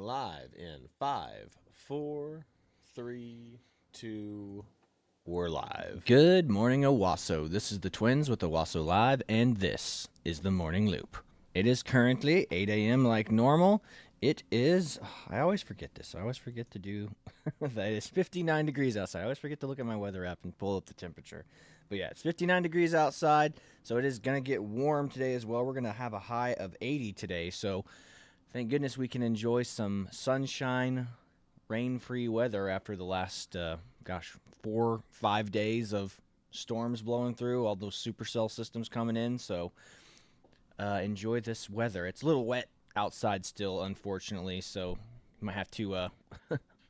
live in 5, 4, 3, 2. We're live. Good morning, Owasso. This is the Twins with Owasso Live, and this is the Morning Loop. It is currently 8 a.m. like normal. It is, I always forget this. I always forget to do that. It's 59 degrees outside. I always forget to look at my weather app and pull up the temperature. But yeah, it's 59 degrees outside, so it is going to get warm today as well. We're going to have a high of 80 today, so thank goodness we can enjoy some sunshine, rain-free weather after the last, 4-5 days of storms blowing through, all those supercell systems coming in. So enjoy this weather. It's a little wet outside still, unfortunately, so you might have to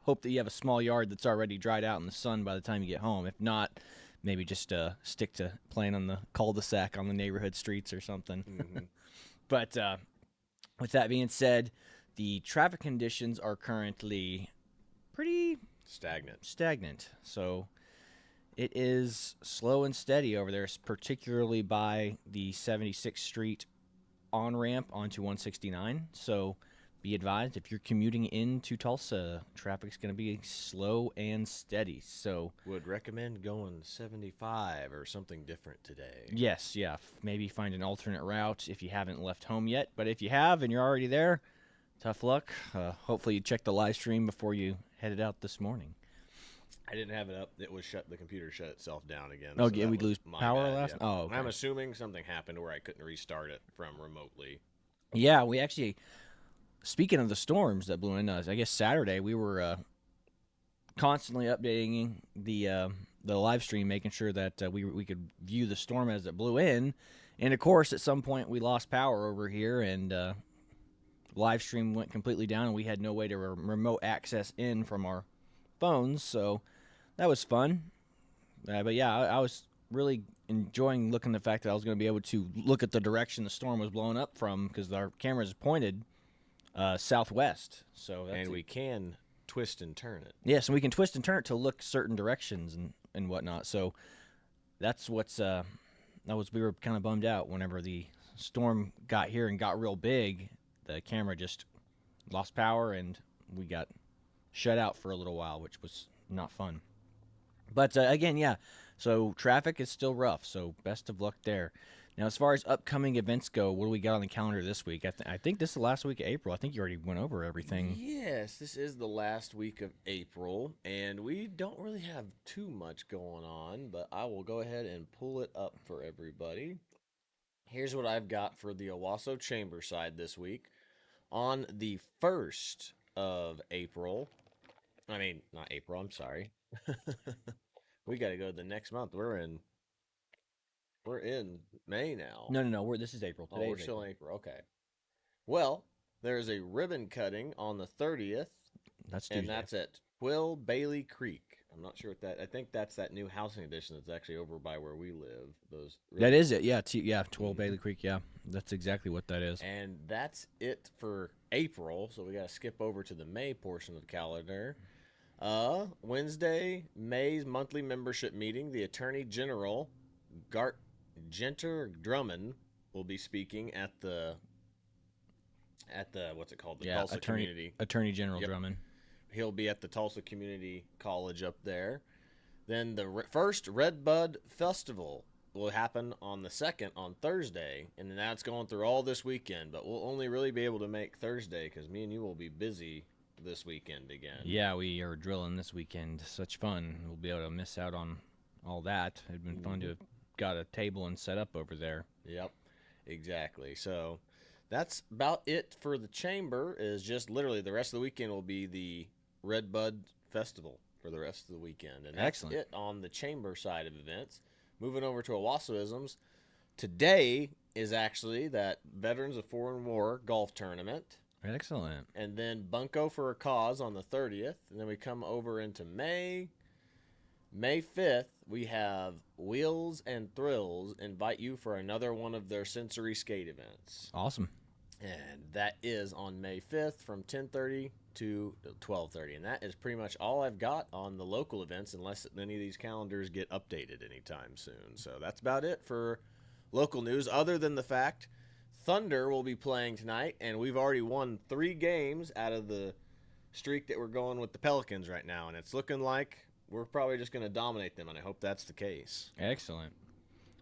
hope that you have a small yard that's already dried out in the sun by the time you get home. If not, maybe just stick to playing on the cul-de-sac on the neighborhood streets or something. Mm-hmm. But with that being said, the traffic conditions are currently pretty stagnant. So it is slow and steady over there, particularly by the 76th Street on-ramp onto 169. So be advised, if you're commuting into Tulsa, traffic's going to be slow and steady. So would recommend going 75 or something different today. yes, yeah, maybe find an alternate route if you haven't left home yet. But if you have and you're already there, tough luck. Hopefully you checked the live stream before you headed out this morning. I didn't have it up. It was shut. The computer shut itself down again. Oh, so yeah, we'd lose power bad, last. yeah. Oh, okay. I'm assuming something happened where I couldn't restart it from remotely. Yeah, we actually. Speaking of the storms that blew in, I guess Saturday we were constantly updating the live stream, making sure that we could view the storm as it blew in, and of course at some point we lost power over here, and live stream went completely down, and we had no way to remote access in from our phones, so that was fun. But yeah, I was really enjoying looking at the fact that I was going to be able to look at the direction the storm was blowing up from because our cameras pointed southwest. So and we can twist and turn it. Yes, and we can twist and turn it to look certain directions and whatnot. So that's what's we were kind of bummed out whenever the storm got here and got real big. The camera just lost power and we got shut out for a little while, which was not fun. But again, yeah. So traffic is still rough. So best of luck there. Now, as far as upcoming events go, what do we got on the calendar this week? I think this is the last week of April. I think you already went over everything. Yes, this is the last week of April, and we don't really have too much going on, but I will go ahead and pull it up for everybody. Here's what I've got for the Owasso Chamber side this week. On the 1st of April, not April, I'm sorry. We got to go to the next month. We're in May now. No. This is April. We're still in April. Okay. Well, there's a ribbon cutting on the 30th. That's Tuesday. And that's at Quill Bailey Creek. I'm not sure what that. I think that's that new housing addition that's actually over by where we live. That is it. Yeah, 12 Bailey Creek. Yeah, that's exactly what that is. And that's it for April. So we got to skip over to the May portion of the calendar. Wednesday, May's monthly membership meeting. The Attorney General, Genter Drummond, will be speaking at the what's it called? The Tulsa Community. Attorney General Drummond. He'll be at the Tulsa Community College up there. Then the first Red Bud Festival will happen on the 2nd, on Thursday, and then that's going through all this weekend. But we'll only really be able to make Thursday because me and you will be busy this weekend again. Yeah, we are drilling this weekend. Such fun. We'll be able to miss out on all that. It'd been fun to have got a table and set up over there. Yep, exactly. So that's about it for the chamber. Is just literally the rest of the weekend will be the Red Bud Festival for the rest of the weekend. And that's excellent. It on the chamber side of events. Moving over to Owassoisms, today is actually that Veterans of Foreign War golf tournament. Excellent. And then Bunko for a Cause on the 30th. And then we come over into May. May 5th, we have Wheels and Thrills invite you for another one of their sensory skate events. Awesome. And that is on May 5th from 10:30 to 12:30. And that is pretty much all I've got on the local events unless any of these calendars get updated anytime soon. So that's about it for local news, other than the fact Thunder will be playing tonight, and we've already won 3 games out of the streak that we're going with the Pelicans right now, and it's looking like we're probably just going to dominate them, and I hope that's the case. Excellent.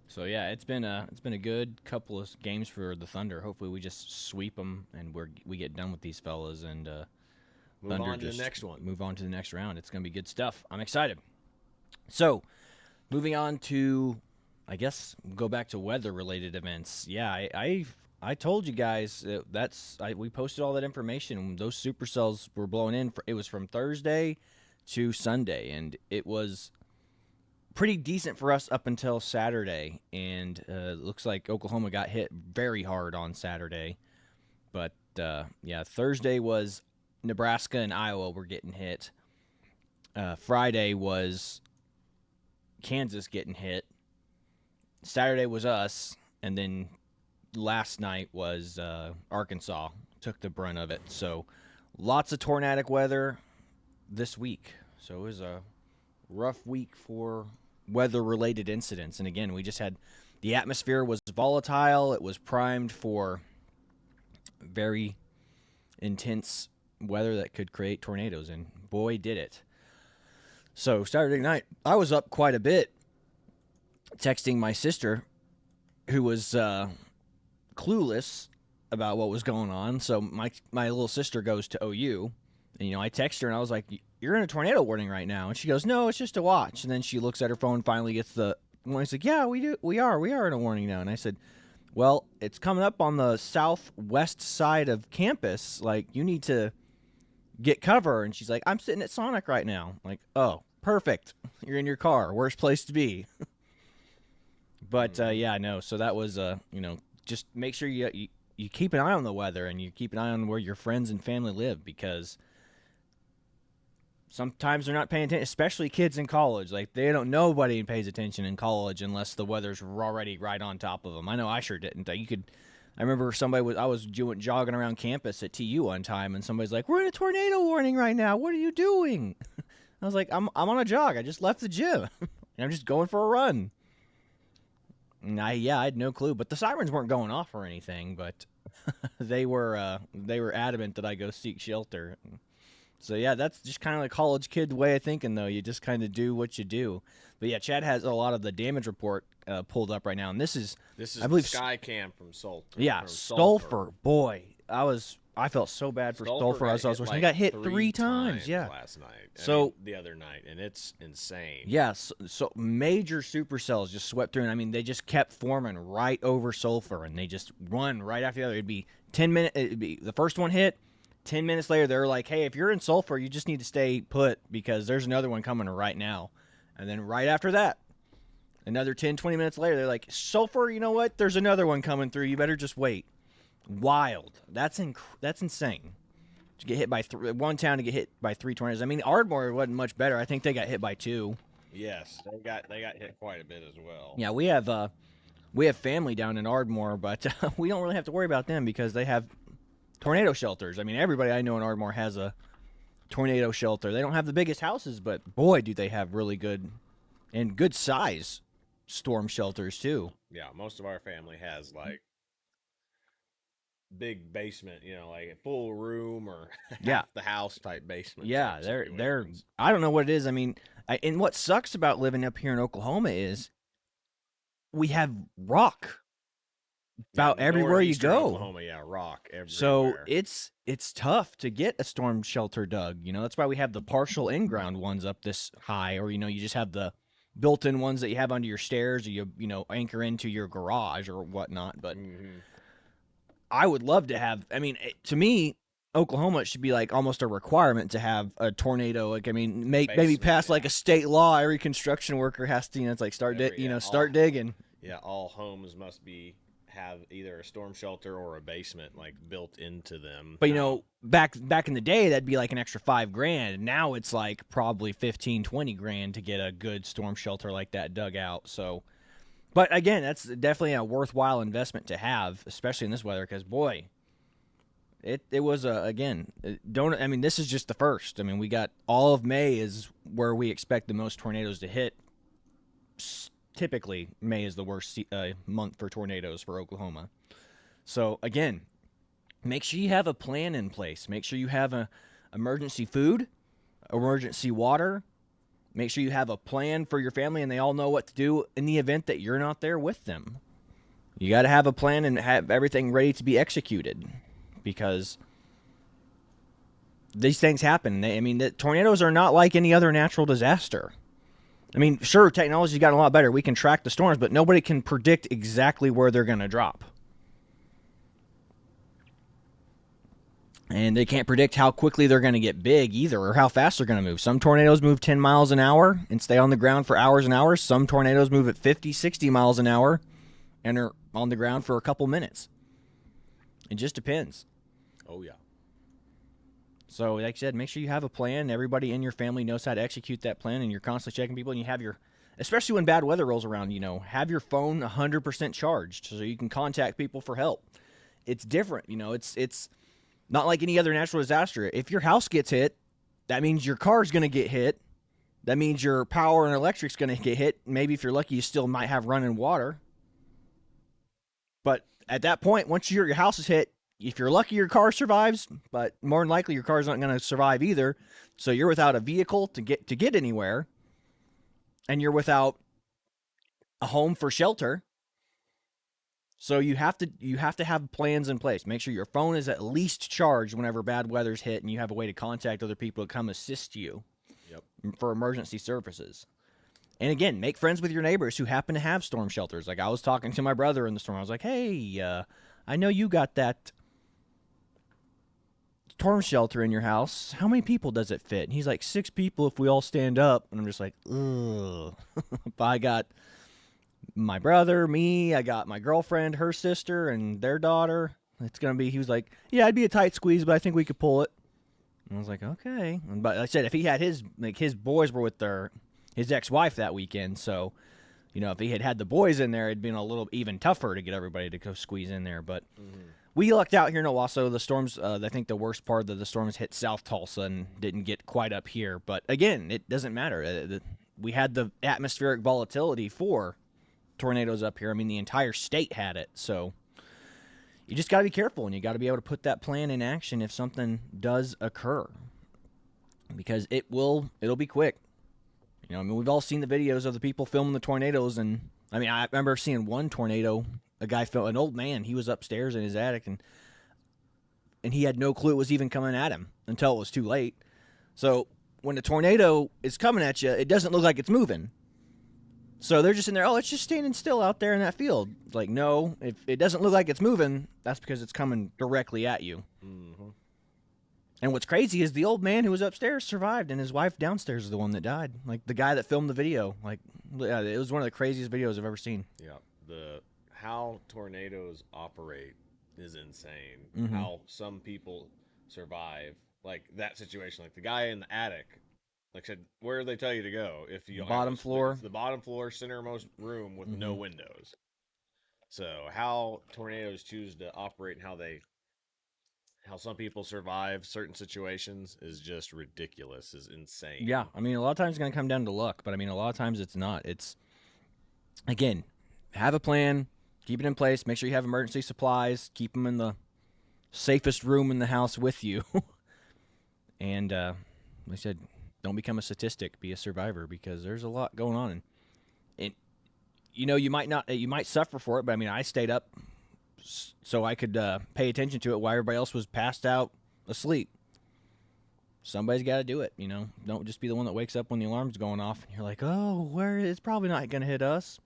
So yeah, it's been a good couple of games for the Thunder. Hopefully, we just sweep them and we get done with these fellas and Move Thunder on to the just next one. move on to the next round. It's gonna be good stuff. I'm excited. So, moving on to, I guess, go back to weather-related events. Yeah, I told you guys we posted all that information. Those supercells were blowing in. It was from Thursday to Sunday, and it was pretty decent for us up until Saturday. And it looks like Oklahoma got hit very hard on Saturday. But yeah, Thursday was Nebraska and Iowa were getting hit. Friday was Kansas getting hit. Saturday was us, and then last night was Arkansas took the brunt of it. So lots of tornadic weather this week. So it was a rough week for weather-related incidents. And again, we just had the atmosphere was volatile. It was primed for very intense weather that could create tornadoes, and boy, did it. So Saturday night, I was up quite a bit, texting my sister, who was clueless about what was going on. So my little sister goes to OU, and I text her and I was like, "You're in a tornado warning right now," and she goes, "No, it's just a watch." And then she looks at her phone, finally gets the one. He's like, "Yeah, we are in a warning now." And I said, "Well, it's coming up on the southwest side of campus. Like, you need to get cover." And she's like, "I'm sitting at Sonic right now." I'm like, "Oh, perfect. You're in your car. Worst place to be." But yeah, no. So that was just make sure you keep an eye on the weather and you keep an eye on where your friends and family live, because sometimes they're not paying attention, especially kids in college. Like, nobody pays attention in college unless the weather's already right on top of them. I know I sure didn't. I remember I was jogging around campus at TU one time, and somebody's like, "We're in a tornado warning right now. What are you doing?" I was like, I'm on a jog. I just left the gym. And I'm just going for a run. And I had no clue. But the sirens weren't going off or anything, but they were adamant that I go seek shelter. So yeah, that's just kind of the college kid way of thinking, though. You just kind of do what you do. But yeah, Chad has a lot of the damage report pulled up right now, and this is I believe Skycam from Sulphur. Yeah, Sulphur. Boy, I felt so bad for Sulphur as I was watching. He got hit three times. Yeah, last night. The other night, and it's insane. Yeah, so major supercells just swept through, and they just kept forming right over Sulphur, and they just run right after the other. It'd be 10 minutes. It'd be the first one hit. 10 minutes later, they're like, "Hey, if you're in Sulphur, you just need to stay put because there's another one coming right now." And then right after that, another 10, 20 minutes later, they're like, "Sulphur, you know what? There's another one coming through. You better just wait." Wild. That's insane. To get hit by one town to get hit by 3 tornadoes. Ardmore wasn't much better. I think they got hit by 2. Yes, they got hit quite a bit as well. Yeah, we have family down in Ardmore, but we don't really have to worry about them because they have tornado shelters. Everybody I know in Ardmore has a tornado shelter. They don't have the biggest houses, but boy, do they have really good and good size storm shelters too. Yeah, most of our family has like big basement, like a full room or half the house type basement. Yeah, they're I don't know what it is. And what sucks about living up here in Oklahoma is we have rock about everywhere you go. Oklahoma, rock everywhere. So it's tough to get a storm shelter dug. That's why we have the partial in-ground ones up this high, or you just have the built-in ones that you have under your stairs, or you anchor into your garage or whatnot. But I would love to have. To me, Oklahoma, it should be like almost a requirement to have a tornado. Like, maybe pass like a state law. Every construction worker has to, it's like start digging. Yeah, all homes must have either a storm shelter or a basement like built into them. But back in the day, that'd be like an extra $5,000. And now it's like probably 15, 20 grand to get a good storm shelter like that dug out. So, but again, that's definitely a worthwhile investment to have, especially in this weather, because boy, it was this is just the first. We got all of May is where we expect the most tornadoes to hit. Typically, May is the worst month for tornadoes for Oklahoma. So, again, make sure you have a plan in place. Make sure you have a emergency food, emergency water. Make sure you have a plan for your family and they all know what to do in the event that you're not there with them. You got to have a plan and have everything ready to be executed because these things happen. The tornadoes are not like any other natural disaster. I mean, sure, technology's gotten a lot better. We can track the storms, but nobody can predict exactly where they're going to drop. And they can't predict how quickly they're going to get big either or how fast they're going to move. Some tornadoes move 10 miles an hour and stay on the ground for hours and hours. Some tornadoes move at 50, 60 miles an hour and are on the ground for a couple minutes. It just depends. Oh, yeah. So, like I said, make sure you have a plan. Everybody in your family knows how to execute that plan, and you're constantly checking people. And you have especially when bad weather rolls around, have your phone 100% charged so you can contact people for help. It's different, it's not like any other natural disaster. If your house gets hit, that means your car's going to get hit. That means your power and electric's going to get hit. Maybe if you're lucky, you still might have running water. But at that point, once your house is hit, if you're lucky, your car survives, but more than likely your car's not going to survive either. So you're without a vehicle to get anywhere, and you're without a home for shelter. So you have to have plans in place. Make sure your phone is at least charged whenever bad weather's hit, and you have a way to contact other people to come assist you. Yep. For emergency services. And again, make friends with your neighbors who happen to have storm shelters. Like I was talking to my brother in the storm. I was like, "Hey, I know you got that storm shelter in your house. How many people does it fit?" And he's like, 6 people if we all stand up. And I'm just like, ugh. I got my brother, me, I got my girlfriend, her sister, and their daughter. It's going to be, he was like, yeah, it'd be a tight squeeze, but I think we could pull it. And I was like, okay. But like I said, if he had his boys were with his ex-wife that weekend, so, if he had the boys in there, it'd been a little even tougher to get everybody to go squeeze in there. But we lucked out here in Owasso. The storms, I think the worst part of the storms hit South Tulsa and didn't get quite up here. But again, it doesn't matter. We had the atmospheric volatility for tornadoes up here. I mean, the entire state had it. So you just got to be careful, and you got to be able to put that plan in action if something does occur, because it'll be quick. We've all seen the videos of the people filming the tornadoes, and I mean, I remember seeing one tornado. A guy felt, an old man, he was upstairs in his attic, and he had no clue it was even coming at him until it was too late. So when the tornado is coming at you, it doesn't look like it's moving. So they're just in there, oh, it's just standing still out there in that field. It's like, no, if it doesn't look like it's moving, that's because it's coming directly at you. Mm-hmm. And what's crazy is the old man who was upstairs survived, and his wife downstairs is the one that died. Like, the guy that filmed the video. Like, yeah, it was one of the craziest videos I've ever seen. Yeah, how tornadoes operate is insane. Mm-hmm. How some people survive, like that situation, like the guy in the attic. Like I said, where do they tell you to go? If you bottom floor, it's the bottom floor, centermost room with no windows. So how tornadoes choose to operate and how some people survive certain situations is just ridiculous, is insane. Yeah, I mean, a lot of times it's going to come down to luck, but I mean, a lot of times it's not. It's, again, have a plan, keep it in place, make sure you have emergency supplies, keep them in the safest room in the house with you. And like I said, don't become a statistic, be a survivor, because there's a lot going on. And you might suffer for it, but I mean, I stayed up so I could pay attention to it while everybody else was passed out asleep. Somebody's got to do it, Don't just be the one that wakes up when the alarm's going off and you're like, oh, it's probably not going to hit us.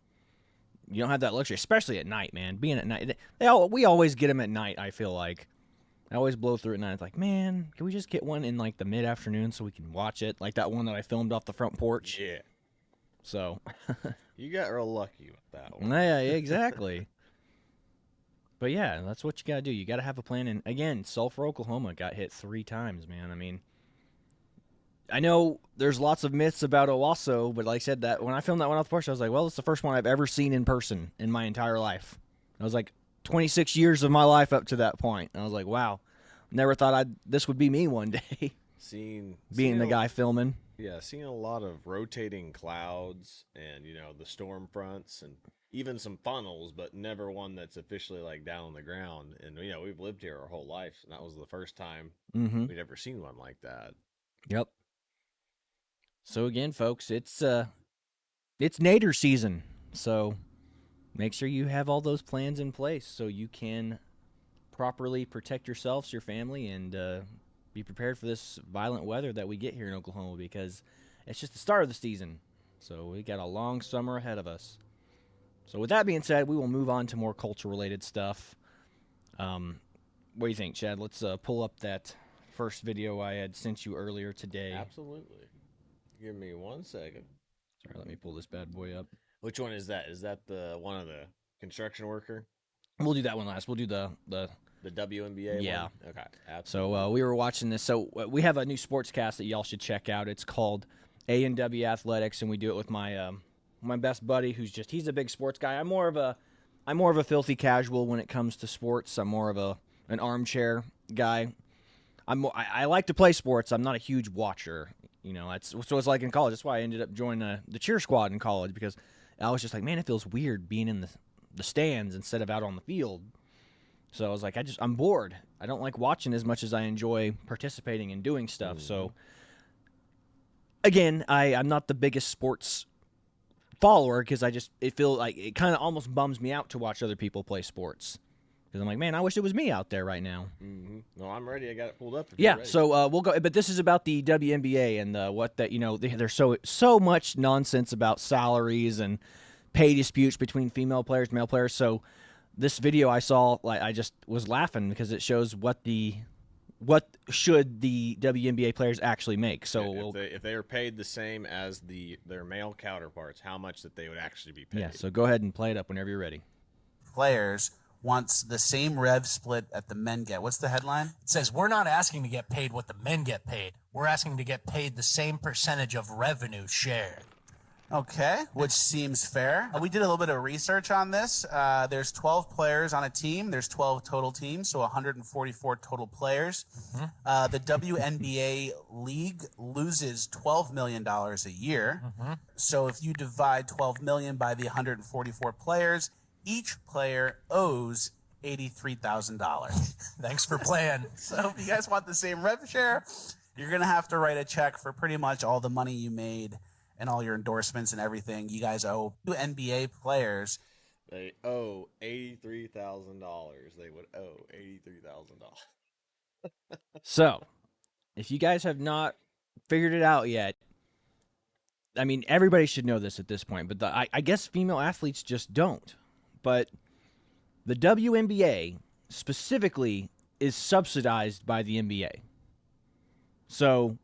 You don't have that luxury, especially at night, man. Being at night, we always get them at night, I feel like. I always blow through at night. It's like, man, can we just get one in like the mid-afternoon so we can watch it? Like that one that I filmed off the front porch. Yeah. So. You got real lucky with that one. Yeah, exactly. But yeah, that's what you got to do. You got to have a plan. And again, Sulphur, Oklahoma got hit 3 times, man. I mean, I know there's lots of myths about Owasso, but like I said, that when I filmed that one off the porch, I was like, well, it's the first one I've ever seen in person in my entire life. I was like, 26 years of my life up to that point. And I was like, wow, never thought this would be me one day. Being the guy filming. Yeah, seeing a lot of rotating clouds and, the storm fronts. And even some funnels, but never one that's officially like down on the ground. And we've lived here our whole life, and that was the first time Mm-hmm. we'd ever seen one like that. Yep. So again, folks, it's nader season. So make sure you have all those plans in place so you can properly protect yourselves, your family, and be prepared for this violent weather that we get here in Oklahoma, because it's just the start of the season. So we got a long summer ahead of us. So with that being said, we will move on to more culture-related stuff. What do you think, Chad? Let's pull up that first video I had sent you earlier today. Absolutely. Give me 1 second. Sorry, let me pull this bad boy up. Which one is that? Is that the one of the construction worker? We'll do that one last. We'll do the WMBA yeah. one? Okay, absolutely. So we were watching this. So we have a new sportscast that y'all should check out. It's called A&W Athletics, and we do it with my my best buddy, he's a big sports guy. I'm more of a filthy casual when it comes to sports. I'm more of an armchair guy. I like to play sports. I'm not a huge watcher. That's so it's like in college. That's why I ended up joining the cheer squad in college, because I was just like, man, it feels weird being in the stands instead of out on the field. So I was like, I'm bored. I don't like watching as much as I enjoy participating and doing stuff. Mm-hmm. So again, I'm not the biggest sports follower, because it feels like it kind of almost bums me out to watch other people play sports, because I'm like, man, I wish it was me out there right now. Mm-hmm. No, I'm ready. I got it pulled up. Yeah, so we'll go. But this is about the WNBA and what that there's so much nonsense about salaries and pay disputes between female players, male players. So this video I saw, like, I just was laughing because it shows what should the WNBA players actually make. So if they are paid the same as their male counterparts, how much that they would actually be paid. Yeah, so go ahead and play it up whenever you're ready. Players wants the same rev split that the men get. What's the headline? It says, we're not asking to get paid what the men get paid. We're asking to get paid the same percentage of revenue shared. Okay, which seems fair. We did a little bit of research on this. There's 12 players on a team. There's 12 total teams, so 144 total players. The WNBA league loses $12 million a year. So if you divide 12 million by the 144 players, each player owes $83,000. Thanks for playing. So if you guys want the same rev share, you're going to have to write a check for pretty much all the money you made and all your endorsements and everything. You guys owe NBA players. They owe $83,000. They would owe $83,000. So, if you guys have not figured it out yet, I mean, everybody should know this at this point, but I guess female athletes just don't. But the WNBA specifically is subsidized by the NBA. So,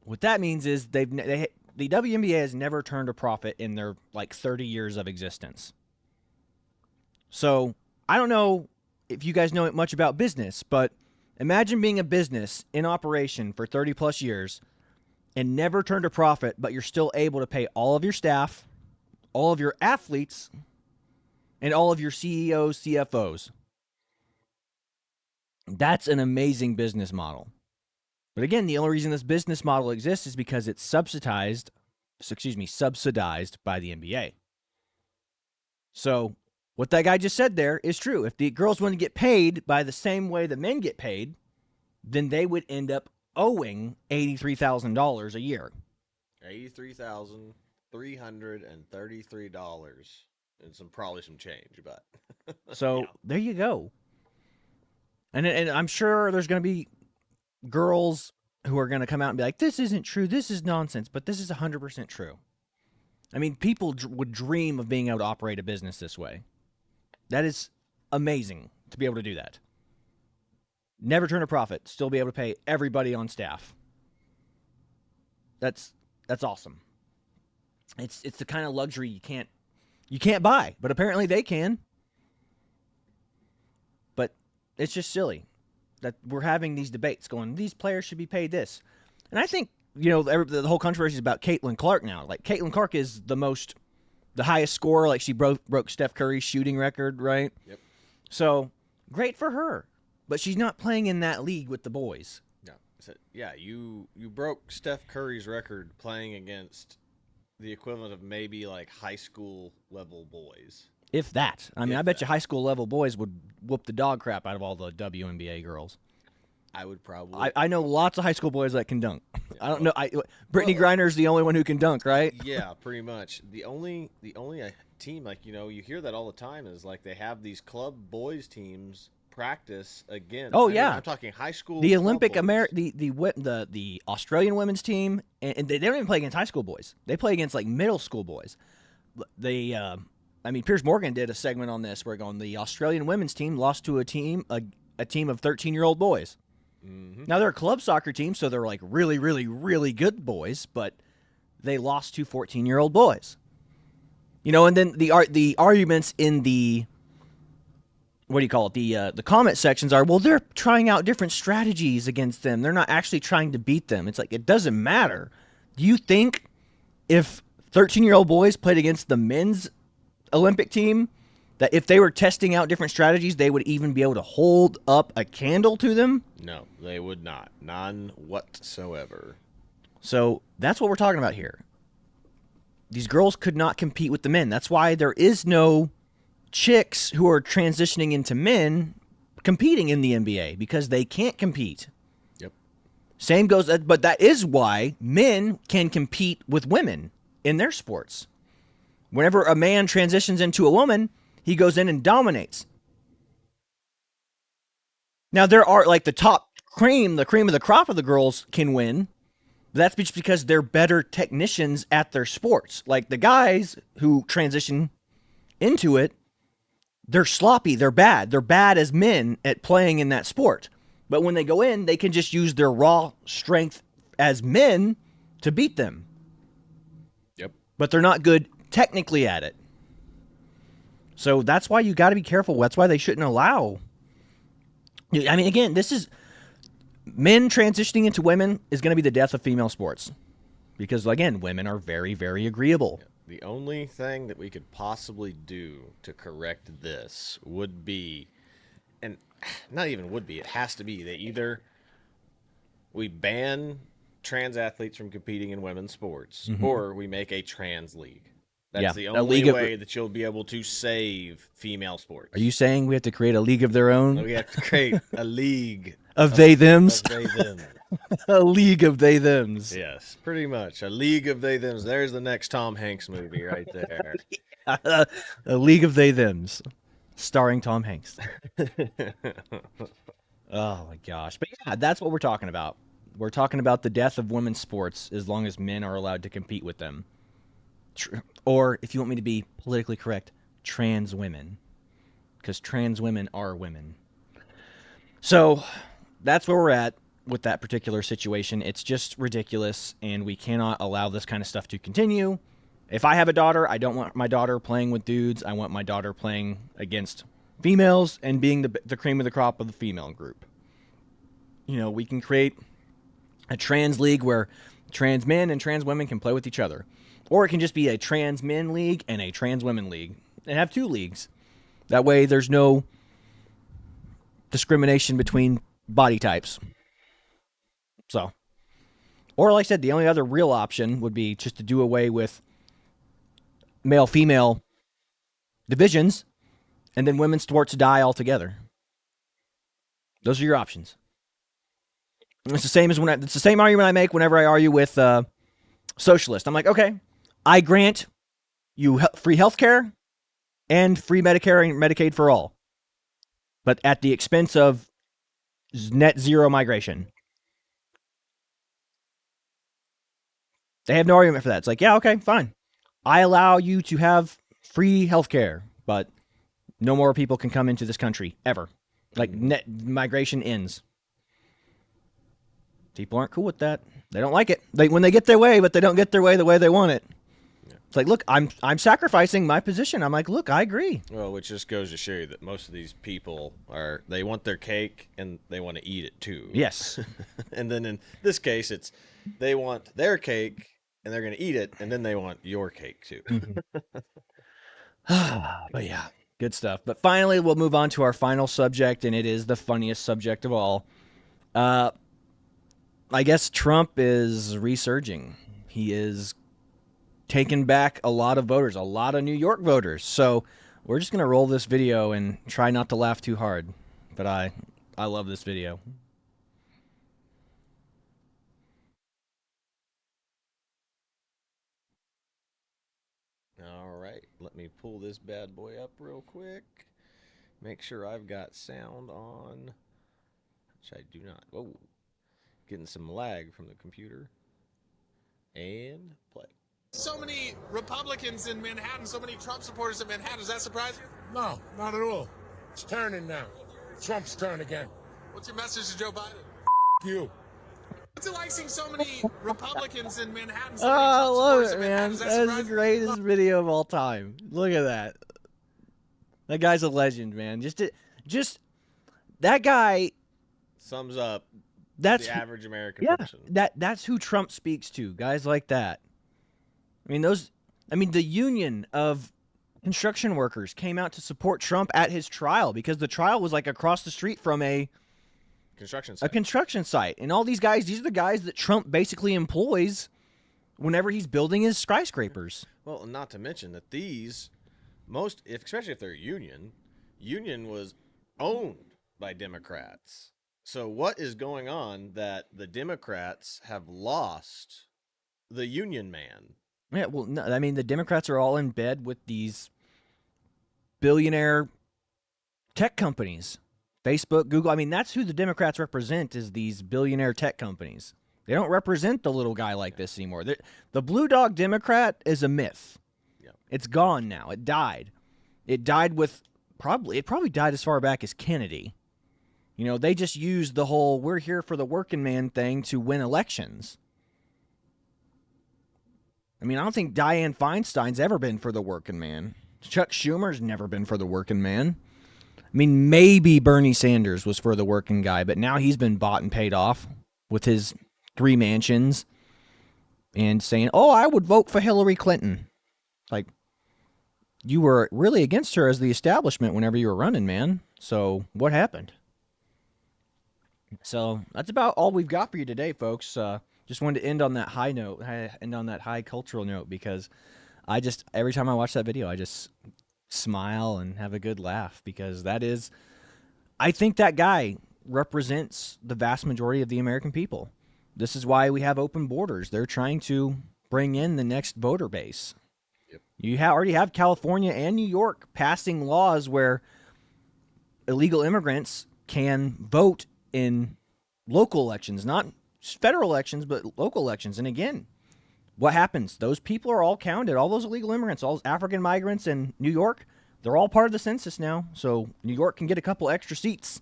what that means is the WNBA has never turned a profit in their 30 years of existence. So, I don't know if you guys know much about business, but imagine being a business in operation for 30 plus years and never turned a profit, but you're still able to pay all of your staff, all of your athletes, and all of your CEOs, CFOs. That's an amazing business model. But again, the only reason this business model exists is because it's subsidized by the NBA. So what that guy just said there is true. If the girls want to get paid by the same way the men get paid, then they would end up owing $83,000 a year. $83,333 and probably some change, but so yeah. There you go. And I'm sure there's going to be girls who are going to come out and be like, this isn't true, this is nonsense, but this is 100% true. I mean, people would dream of being able to operate a business this way. That is amazing to be able to do that. Never turn a profit, still be able to pay everybody on staff. That's awesome. It's the kind of luxury you can't buy, but apparently they can. But it's just silly that we're having these debates going, these players should be paid this. And I think, the whole controversy is about Caitlin Clark now. Like, Caitlin Clark is the highest scorer. Like, she broke Steph Curry's shooting record, right? Yep. So, great for her. But she's not playing in that league with the boys. No. So, yeah, you broke Steph Curry's record playing against the equivalent of maybe high school level boys. If that. I mean, If I bet you high school level boys would whoop the dog crap out of all the WNBA girls. I would probably. I know lots of high school boys that can dunk. I don't well- know. Brittany Griner's the only one who can dunk, right? Yeah, pretty much. The only team, like, you hear that all the time, is like they have these club boys teams practice again. Oh, I mean, yeah. I'm talking high school. The club Olympic boys. the Australian women's team, and they don't even play against high school boys. They play against like middle school boys. They, I mean, Piers Morgan did a segment on this where going the Australian women's team lost to a team of 13-year-old boys. Mhm. Now they're a club soccer team, so they're like really, really, really good boys, but they lost to 14-year-old boys. And then the arguments in the what do you call it? The comment sections are, well, they're trying out different strategies against them. They're not actually trying to beat them. It's like, it doesn't matter. Do you think if 13-year-old boys played against the men's Olympic team, that if they were testing out different strategies, they would even be able to hold up a candle to them? No, they would not. None whatsoever. So that's what we're talking about here. These girls could not compete with the men. That's why there is no chicks who are transitioning into men competing in the NBA, because they can't compete. Yep. Same goes, but that is why men can compete with women in their sports. Whenever a man transitions into a woman, he goes in and dominates. Now there are like the cream of the crop of the girls can win. That's just because they're better technicians at their sports. Like the guys who transition into it, they're sloppy, they're bad. They're bad as men at playing in that sport. But when they go in, they can just use their raw strength as men to beat them. Yep. But they're not good technically at it. So that's why you got to be careful. That's why they shouldn't allow. I mean, again, this is men transitioning into women is going to be the death of female sports. Because, again, women are very, very agreeable. The only thing that we could possibly do to correct this would be, and not even would be, it has to be, that either we ban trans athletes from competing in women's sports, or we make a trans league. That's Yeah, the a only league of- way that you'll be able to save female sports. Are you saying we have to create a league of their own? We have to create a league Of they-thems? of they them. A league of they-thems. Yes, pretty much. A league of they thems. There's the next Tom Hanks movie right there. A league of they-thems. Starring Tom Hanks. Oh, my gosh. But yeah, that's what we're talking about. We're talking about the death of women's sports as long as men are allowed to compete with them. Or, if you want me to be politically correct, trans women. Because trans women are women. So, that's where we're at with that particular situation. It's just ridiculous, and we cannot allow this kind of stuff to continue. If I have a daughter, I don't want my daughter playing with dudes. I want my daughter playing against females and being the cream of the crop of the female group. We can create a trans league where trans men and trans women can play with each other. Or it can just be a trans men league and a trans women league. And have two leagues. That way there's no discrimination between body types. So, or like I said, the only other real option would be just to do away with male-female divisions, and then women's sports die altogether. Those are your options. It's the same it's the same argument I make whenever I argue with socialists. I'm like, okay, I grant you free health care and free Medicare and Medicaid for all, but at the expense of net zero migration. They have no argument for that. It's like, yeah, okay, fine. I allow you to have free health care, but no more people can come into this country, ever. Like, net migration ends. People aren't cool with that. They don't like it. When they get their way, but they don't get their way the way they want it. Yeah. It's like, look, I'm sacrificing my position. I'm like, look, I agree. Well, which just goes to show you that most of these people they want their cake and they want to eat it too. Yes. And then in this case, it's they want their cake and they're going to eat it, and then they want your cake too. But yeah, good stuff. But finally, we'll move on to our final subject, and it is the funniest subject of all. I guess Trump is resurging. He is taking back a lot of voters, a lot of New York voters. So We're just going to roll this video and try not to laugh too hard. But I love this video. All right, let me pull this bad boy up real quick. Make sure I've got sound on, which I do not. Whoa, getting some lag from the computer. And play. So many Republicans in Manhattan, so many Trump supporters in Manhattan. Does that surprise you? No, not at all. It's turning now. Trump's turn again. What's your message to Joe Biden? You. What's it like seeing so many Republicans in Manhattan? So Oh, many I Trump love supporters it, in man. Manhattan? Does That is the surprise you? greatest video of all time. Look at that. That guy's a legend, man. Just that guy. Sums up That's the average American yeah. person. That's who Trump speaks to. Guys like that. The union of construction workers came out to support Trump at his trial because the trial was like across the street from a construction site. And all these guys, these are the guys that Trump basically employs whenever he's building his skyscrapers. Well, not to mention that these, especially if they're union was owned by Democrats. So what is going on that the Democrats have lost the union man? Yeah, well, no, the Democrats are all in bed with these billionaire tech companies. Facebook, Google. That's who the Democrats represent, is these billionaire tech companies. They don't represent the little guy like this anymore. The blue dog Democrat is a myth. Yeah. It's gone now. It died. It died with it probably died as far back as Kennedy. They just used the whole "we're here for the working man" thing to win elections. I don't think Dianne Feinstein's ever been for the working man. Chuck Schumer's never been for the working man. Maybe Bernie Sanders was for the working guy, but now he's been bought and paid off with his 3 mansions and saying, "Oh, I would vote for Hillary Clinton." Like, you were really against her as the establishment whenever you were running, man. So what happened? So that's about all we've got for you today, folks. Just wanted to end on that high note, end on that high cultural note, because every time I watch that video, I just smile and have a good laugh, because I think that guy represents the vast majority of the American people. This is why we have open borders. They're trying to bring in the next voter base. Yep. You already have California and New York passing laws where illegal immigrants can vote in local elections, not federal elections, but local elections. And again, what happens? Those people are all counted. All those illegal immigrants, all those African migrants in New York, they're all part of the census now. So New York can get a couple extra seats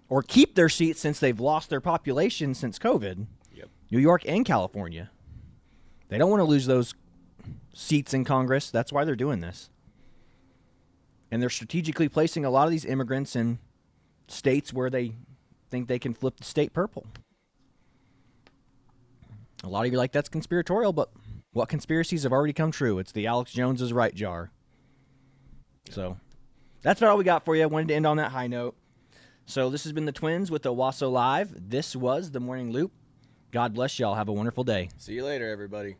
or keep their seats since they've lost their population since COVID. Yep. New York and California. They don't want to lose those seats in Congress. That's why they're doing this. And they're strategically placing a lot of these immigrants in states where they think they can flip the state purple. A lot of you are like, that's conspiratorial, but what conspiracies have already come true? It's the Alex Jones is right jar. So that's about all we got for you. I wanted to end on that high note. So this has been the Twins with Owasso Live. This was the Morning Loop. God bless y'all. Have a wonderful day. See you later, everybody.